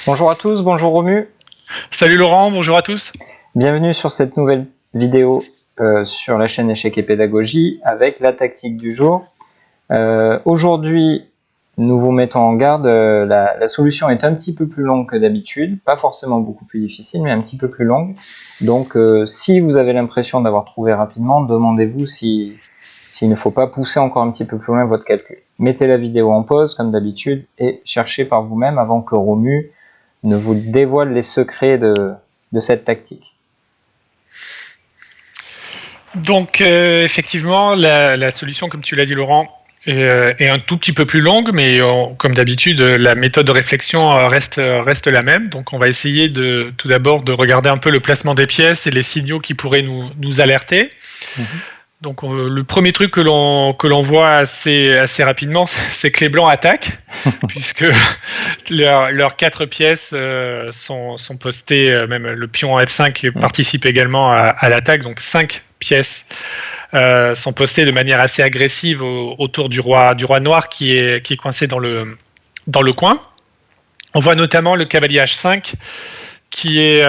Bonjour à tous, bonjour Romu. Salut Laurent, bonjour à tous. Bienvenue sur cette nouvelle vidéo sur la chaîne Échecs et Pédagogie avec la tactique du jour. Aujourd'hui, nous vous mettons en garde, la solution est un petit peu plus longue que d'habitude, pas forcément beaucoup plus difficile, mais un petit peu plus longue. Donc si vous avez l'impression d'avoir trouvé rapidement, demandez-vous s'il ne faut pas pousser encore un petit peu plus loin votre calcul. Mettez la vidéo en pause comme d'habitude et cherchez par vous-même avant que Romu ne vous dévoile les secrets de cette tactique. Donc effectivement, la solution, comme tu l'as dit Laurent, est un tout petit peu plus longue, mais comme d'habitude, la méthode de réflexion reste la même. Donc on va essayer tout d'abord de regarder un peu le placement des pièces et les signaux qui pourraient nous alerter. Donc le premier truc que l'on voit assez rapidement, c'est que les blancs attaquent, puisque leurs 4 pièces sont postées, même le pion F5 participe également à l'attaque, donc 5 pièces sont postées de manière assez agressive autour du roi noir qui est coincé dans le coin. On voit notamment le cavalier H5 qui est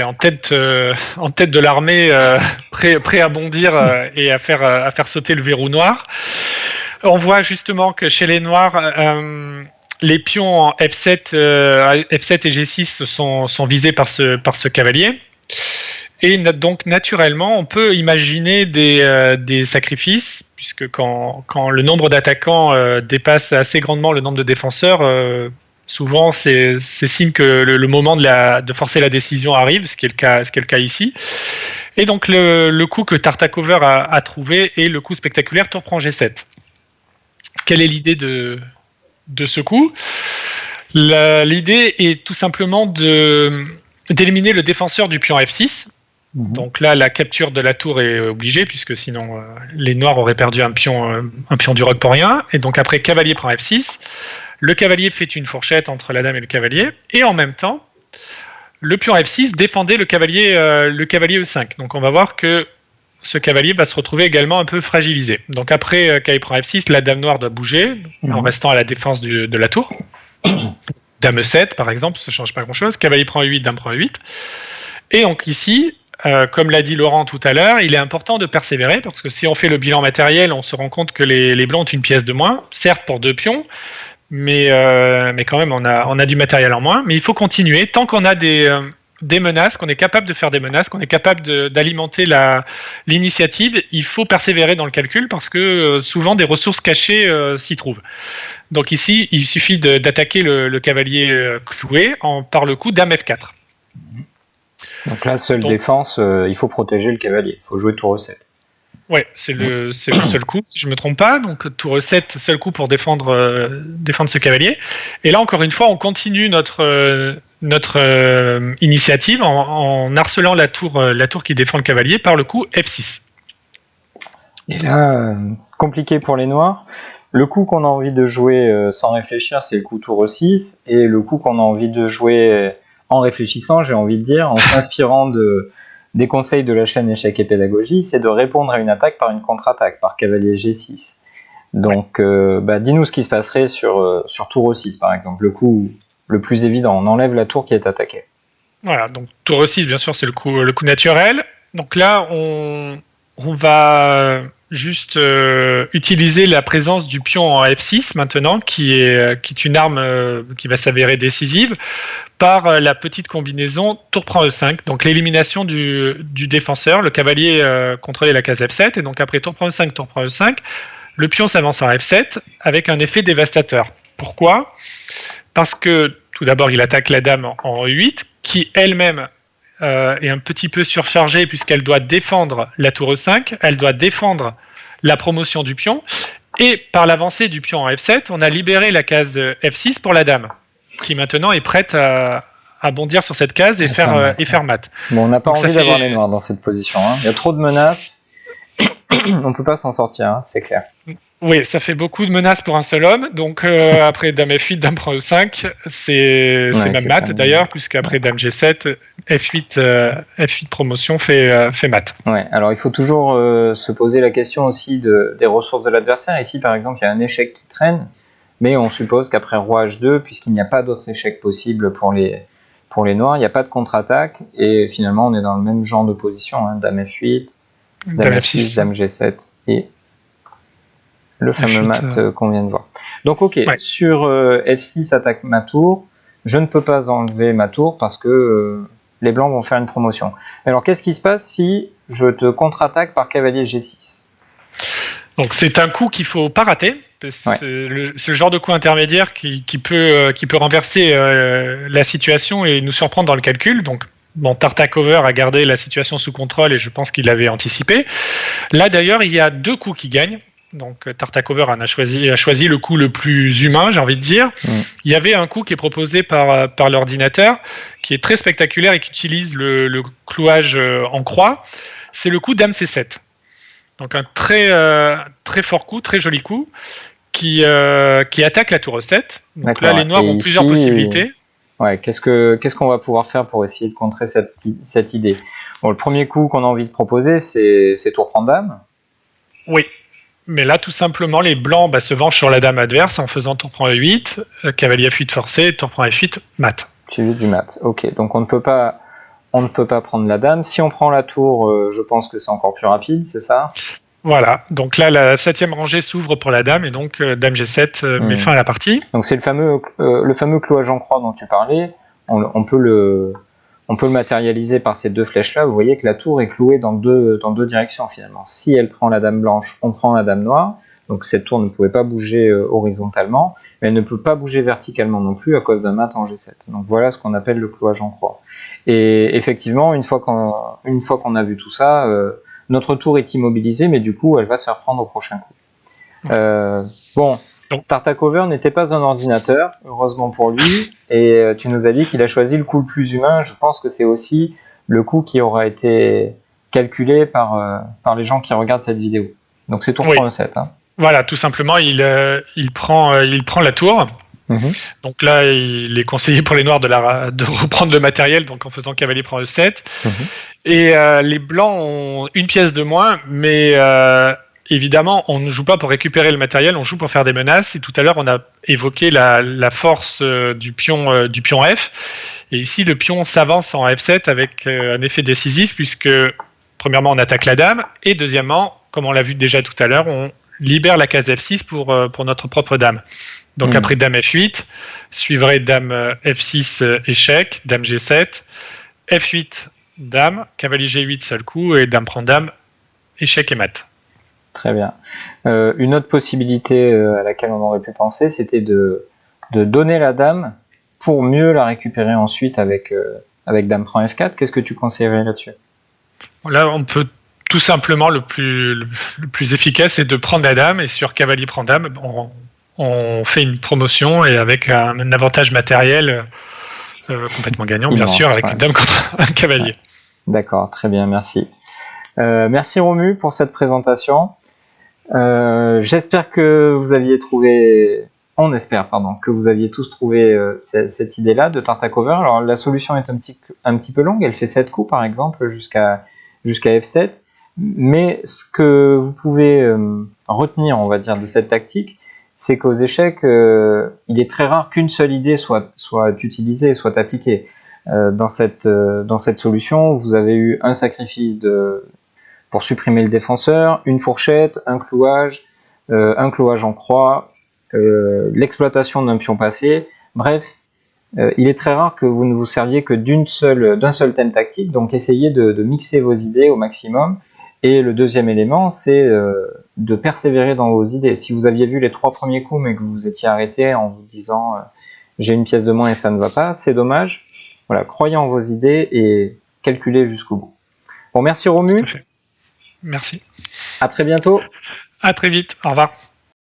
en tête de l'armée, prêt à bondir et à faire sauter le verrou noir. On voit justement que chez les noirs, les pions en F7 et G6 sont visés par ce cavalier. Et donc naturellement, on peut imaginer des sacrifices, puisque quand le nombre d'attaquants dépasse assez grandement le nombre de défenseurs, souvent, c'est signe que le moment de forcer la décision arrive, ce qui est le cas ici. Et donc, le coup que Tartakover a trouvé est le coup spectaculaire tour prend G7. Quelle est l'idée de ce coup ? L'idée est tout simplement d'éliminer le défenseur du pion F6. Donc là, la capture de la tour est obligée, puisque sinon, les noirs auraient perdu un pion du roc pour rien. Et donc après, cavalier prend F6. Le cavalier fait une fourchette entre la dame et le cavalier, et en même temps, le pion F6 défendait le cavalier E5. Donc on va voir que ce cavalier va se retrouver également un peu fragilisé. Donc après cavalier prend F6, la dame noire doit bouger, en restant à la défense de la tour. Dame E7 par exemple, ça ne change pas grand-chose. Cavalier prend E8, dame prend E8. Et donc ici, comme l'a dit Laurent tout à l'heure, il est important de persévérer, parce que si on fait le bilan matériel, on se rend compte que les blancs ont une pièce de moins, certes pour 2 pions, mais quand même, on a du matériel en moins. Mais il faut continuer. Tant qu'on a des menaces, qu'on est capable de faire des menaces, qu'on est capable d'alimenter l'initiative, il faut persévérer dans le calcul, parce que souvent, des ressources cachées s'y trouvent. Donc ici, il suffit d'attaquer le cavalier cloué par le coup dame F4. Donc là, seule défense, il faut protéger le cavalier. Il faut jouer tour E7. Ouais, c'est le seul coup, si je ne me trompe pas. Donc tour E7, seul coup pour défendre ce cavalier. Et là, encore une fois, on continue notre initiative en harcelant la tour qui défend le cavalier par le coup F6. Et là, compliqué pour les noirs. Le coup qu'on a envie de jouer sans réfléchir, c'est le coup tour E6. Et le coup qu'on a envie de jouer en réfléchissant, j'ai envie de dire, en s'inspirant des conseils de la chaîne Échecs et Pédagogie, c'est de répondre à une attaque par une contre-attaque, par cavalier G6. Donc, dis-nous ce qui se passerait sur tour E6, par exemple, le coup le plus évident, on enlève la tour qui est attaquée. Voilà, donc tour E6, bien sûr, c'est le coup naturel. Donc là, on va juste utiliser la présence du pion en F6 maintenant, qui est une arme qui va s'avérer décisive, par la petite combinaison tour prend E5, donc l'élimination du défenseur. Le cavalier contrôlait la case F7, et donc après tour prend E5, le pion s'avance en F7 avec un effet dévastateur. Pourquoi ? Parce que tout d'abord, il attaque la dame en E8, qui elle-même est un petit peu surchargée, puisqu'elle doit défendre la tour E5, elle doit défendre la promotion du pion, et par l'avancée du pion en F7, on a libéré la case F6 pour la dame, qui maintenant est prête à bondir sur cette case et faire mat. Bon, on n'a pas envie d'avoir les noirs dans cette position. Hein. Il y a trop de menaces. On ne peut pas s'en sortir, hein, c'est clair. Oui, ça fait beaucoup de menaces pour un seul homme. Donc après dame F8, dame prend E5, c'est même mat d'ailleurs, puisqu'après dame G7, F8 promotion fait mat. Ouais, alors il faut toujours se poser la question aussi des ressources de l'adversaire. Ici, par exemple, il y a un échec qui traîne. mais on suppose qu'après roi H2, puisqu'il n'y a pas d'autre échec possible pour les noirs, il n'y a pas de contre-attaque, et finalement on est dans le même genre de position, hein, dame F8, dame F6, dame G7, et le fameux mat qu'on vient de voir. Donc ok, sur F6 attaque ma tour, je ne peux pas enlever ma tour parce que les blancs vont faire une promotion. Alors qu'est-ce qui se passe si je te contre-attaque par cavalier G6 ? Donc c'est un coup qu'il ne faut pas rater. C'est le genre de coup intermédiaire qui peut renverser la situation et nous surprendre dans le calcul. Donc Tartakover a gardé la situation sous contrôle et je pense qu'il l'avait anticipé. Là d'ailleurs, il y a 2 coups qui gagnent. Donc Tartakover a choisi le coup le plus humain, j'ai envie de dire. Il y avait un coup qui est proposé par l'ordinateur, qui est très spectaculaire et qui utilise le clouage en croix. C'est le coup dame C7. Donc un très fort coup, très joli coup, qui attaque la tour E7. Donc là, les noirs ont plusieurs possibilités. Ouais, qu'est-ce qu'on va pouvoir faire pour essayer de contrer cette idée ? Bon, le premier coup qu'on a envie de proposer, c'est tour prend dame. Oui. Mais là, tout simplement, les blancs se vengent sur la dame adverse en faisant tour prend E8, cavalier F8 forcé, tour prend F8, mat. Suivi du mat. Ok, donc on ne peut pas prendre la dame. Si on prend la tour, je pense que c'est encore plus rapide, c'est ça ? Voilà, donc là, la 7e rangée s'ouvre pour la dame, et donc dame G7 met fin à la partie. Donc c'est le fameux clouage en croix dont tu parlais. On peut le matérialiser par ces 2 flèches-là. Vous voyez que la tour est clouée dans deux directions finalement. Si elle prend la dame blanche, on prend la dame noire. Donc cette tour ne pouvait pas bouger horizontalement, mais elle ne peut pas bouger verticalement non plus à cause d'un mat en G7. Donc voilà ce qu'on appelle le clouage en croix. Et effectivement, une fois qu'on a vu tout ça, notre tour est immobilisée, mais du coup elle va se faire prendre au prochain coup. Bon. Tartakover n'était pas un ordinateur, heureusement pour lui, et tu nous as dit qu'il a choisi le coup le plus humain. Je pense que c'est aussi le coup qui aura été calculé par les gens qui regardent cette vidéo. Donc c'est tour prend E7. Hein. Voilà, tout simplement, il prend la tour. Donc là, il est conseillé pour les noirs de reprendre le matériel, donc en faisant cavalier prend E7. Et les blancs ont une pièce de moins, mais évidemment, on ne joue pas pour récupérer le matériel, on joue pour faire des menaces. Et tout à l'heure, on a évoqué la force du pion F. Et ici, le pion s'avance en F7 avec un effet décisif, puisque premièrement, on attaque la dame, et deuxièmement, comme on l'a vu déjà tout à l'heure, on libère la case F6 pour notre propre dame. Donc après dame F8, suivrait dame F6 échec, dame G7, F8 dame, cavalier G8 seul coup, et dame prend dame, échec et mat. Très bien. Une autre possibilité à laquelle on aurait pu penser, c'était de donner la dame pour mieux la récupérer ensuite avec dame prend F4. Qu'est-ce que tu conseillerais là-dessus ? Là, on peut tout simplement, le plus efficace, c'est de prendre la dame, et sur cavalier prend dame, on fait une promotion, et avec un avantage matériel complètement gagnant, immense, bien sûr, avec une dame contre un cavalier. Ouais. D'accord, très bien, merci. Merci Romu pour cette présentation. J'espère que vous aviez trouvé, on espère, que vous aviez tous trouvé cette idée-là de Tartakover. Alors la solution est un petit peu longue, elle fait 7 coups par exemple jusqu'à F7, mais ce que vous pouvez retenir, on va dire, de cette tactique, c'est qu'aux échecs, il est très rare qu'une seule idée soit utilisée, soit appliquée. Dans cette solution, vous avez eu un sacrifice pour supprimer le défenseur, une fourchette, un clouage en croix, l'exploitation d'un pion passé. Bref, il est très rare que vous ne vous serviez que d'un seul thème tactique, donc essayez de mixer vos idées au maximum. Et le deuxième élément, c'est de persévérer dans vos idées. Si vous aviez vu les 3 premiers coups, mais que vous vous étiez arrêté en vous disant j'ai une pièce de moins et ça ne va pas, c'est dommage. Voilà, croyez en vos idées et calculez jusqu'au bout. Bon, merci Romu. Merci. À très bientôt. À très vite. Au revoir.